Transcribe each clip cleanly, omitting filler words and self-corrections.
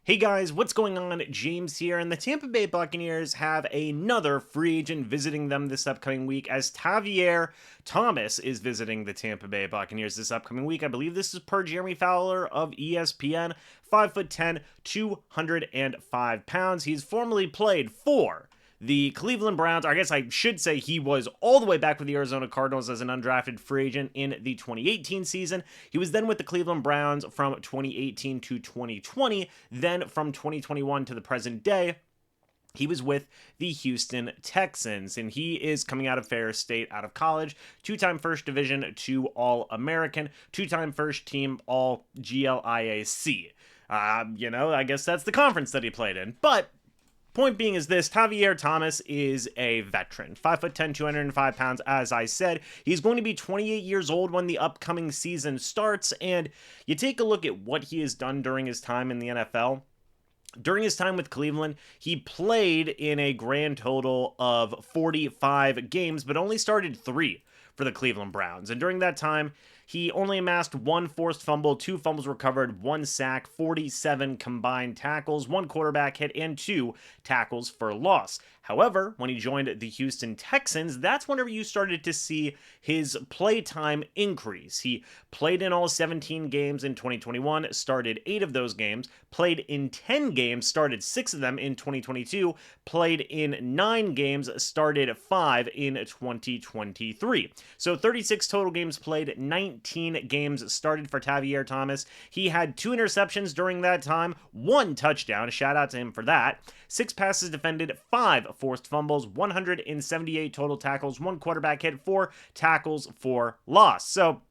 Hey guys, what's going on? James here, and the Tampa Bay Buccaneers have another free agent visiting them this upcoming week as Tavier Thomas is visiting the Tampa Bay Buccaneers this upcoming week. I believe this is per Jeremy Fowler of ESPN, 5'10", 205 pounds. He's formerly played for the Cleveland Browns. I guess I should say he was all the way back with the Arizona Cardinals as an undrafted free agent in the 2018 season. He was then with the Cleveland Browns from 2018 to 2020. Then from 2021 to the present day, he was with the Houston Texans, and he is coming out of Ferris State out of college, two-time First Division 2 All-American, two-time First Team All-GLIAC. I guess that's the conference that he played in. But point being is this: Tavier Thomas is a veteran, 5'10", 205 pounds. As I said, he's going to be 28 years old when the upcoming season starts, and you take a look at what he has done during his time in the NFL. During his time with Cleveland, he played in a grand total of 45 games, but only started 3 for the Cleveland Browns. And during that time, he only amassed 1 forced fumble, 2 fumbles recovered, 1 sack, 47 combined tackles, 1 quarterback hit, and 2 tackles for loss. However, when he joined the Houston Texans, that's whenever you started to see his play time increase. He played in all 17 games in 2021, started 8 of those games, played in 10 games, started 6 of them in 2022, played in 9 games, started 5 in 2023. So 36 total games played, 19 games started for Tavier Thomas. He had 2 interceptions during that time, 1 touchdown, shout out to him for that, 6 passes defended, 5 forced fumbles, 178 total tackles, 1 quarterback hit, 4 tackles for loss. So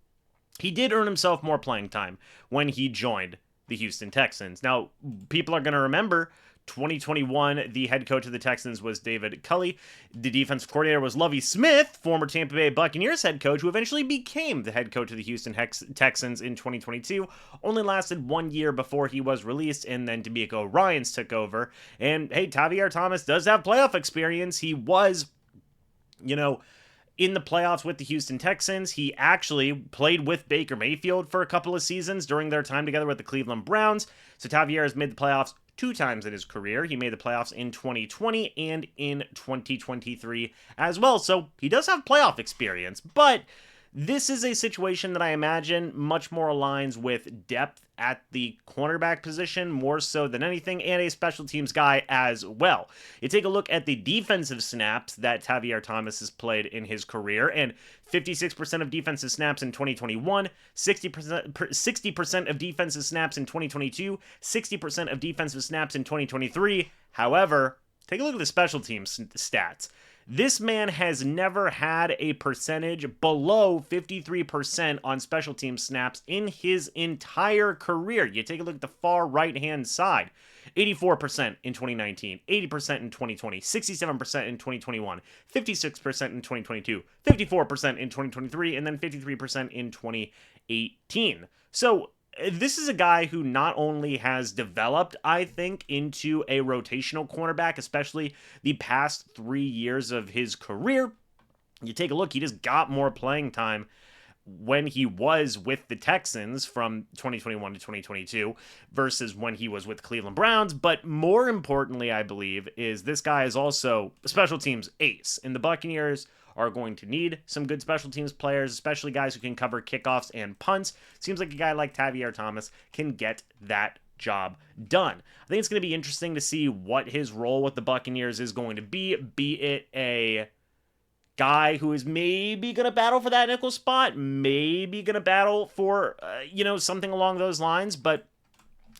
he did earn himself more playing time when he joined the Houston Texans. Now, people are going to remember 2021, the head coach of the Texans was David Culley. The defensive coordinator was Lovie Smith, former Tampa Bay Buccaneers head coach, who eventually became the head coach of the Houston Texans in 2022. Only lasted 1 year before he was released, and then D'Amico Ryans took over. And hey, Tavier Thomas does have playoff experience. He was, in the playoffs with the Houston Texans. He actually played with Baker Mayfield for a couple of seasons during their time together with the Cleveland Browns. So Tavier has made the playoffs 2 times in his career. He made the playoffs in 2020 and in 2023 as well. So he does have playoff experience, but this is a situation that I imagine much more aligns with depth at the cornerback position more so than anything, and a special teams guy as well. You take a look at the defensive snaps that Tavier Thomas has played in his career, and 56% of defensive snaps in 2021, 60% of defensive snaps in 2022, 60% of defensive snaps in 2023. However, take a look at the special teams stats. This man has never had a percentage below 53% on special team snaps in his entire career. You take a look at the far right-hand side. 84% in 2019, 80% in 2020, 67% in 2021, 56% in 2022, 54% in 2023, and then 53% in 2018. So this is a guy who not only has developed, I think, into a rotational cornerback, especially the past 3 years of his career. You take a look, he just got more playing time when he was with the Texans from 2021 to 2022 versus when he was with Cleveland Browns. But more importantly, I believe, is this guy is also a special teams ace. And the Buccaneers are going to need some good special teams players, especially guys who can cover kickoffs and punts. Seems like a guy like Tavier Thomas can get that job done. I think it's going to be interesting to see what his role with the Buccaneers is going to be it a guy who is maybe going to battle for that nickel spot, maybe going to battle for, something along those lines, but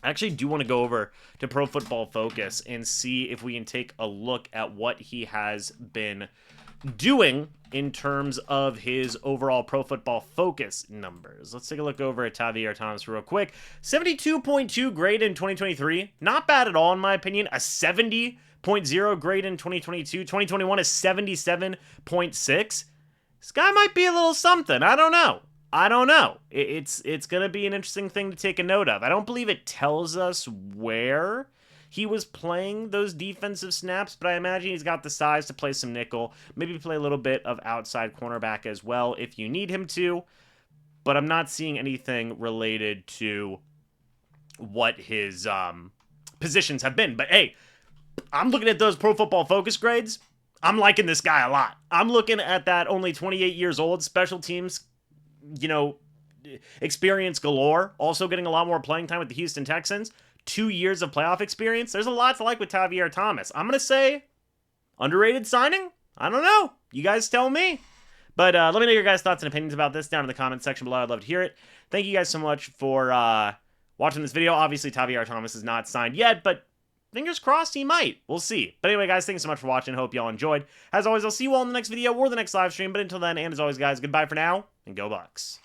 I actually do want to go over to Pro Football Focus and see if we can take a look at what he has been doing in terms of his overall Pro Football Focus numbers. Let's take a look over at Tavier Thomas real quick. 72.2 grade in 2023. Not bad at all, in my opinion. A 70.0 grade in 2022. 2021 is 77.6. This guy might be a little something. I don't know. It's going to be an interesting thing to take a note of. I don't believe it tells us where he was playing those defensive snaps, but I imagine he's got the size to play some nickel, maybe play a little bit of outside cornerback as well if you need him to, but I'm not seeing anything related to what his positions have been. But hey, I'm looking at those Pro Football Focus grades. I'm liking this guy a lot. I'm looking at that only 28 years old, special teams, experience galore. Also getting a lot more playing time with the Houston Texans. 2 years of playoff experience. There's a lot to like with Tavier Thomas. I'm going to say underrated signing? I don't know. You guys tell me. But let me know your guys' thoughts and opinions about this down in the comment section below. I'd love to hear it. Thank you guys so much for watching this video. Obviously, Tavier Thomas is not signed yet, but fingers crossed he might. We'll see. But anyway, guys, thanks so much for watching. Hope y'all enjoyed. As always, I'll see you all in the next video or the next live stream. But until then, and as always, guys, goodbye for now, and go Bucs.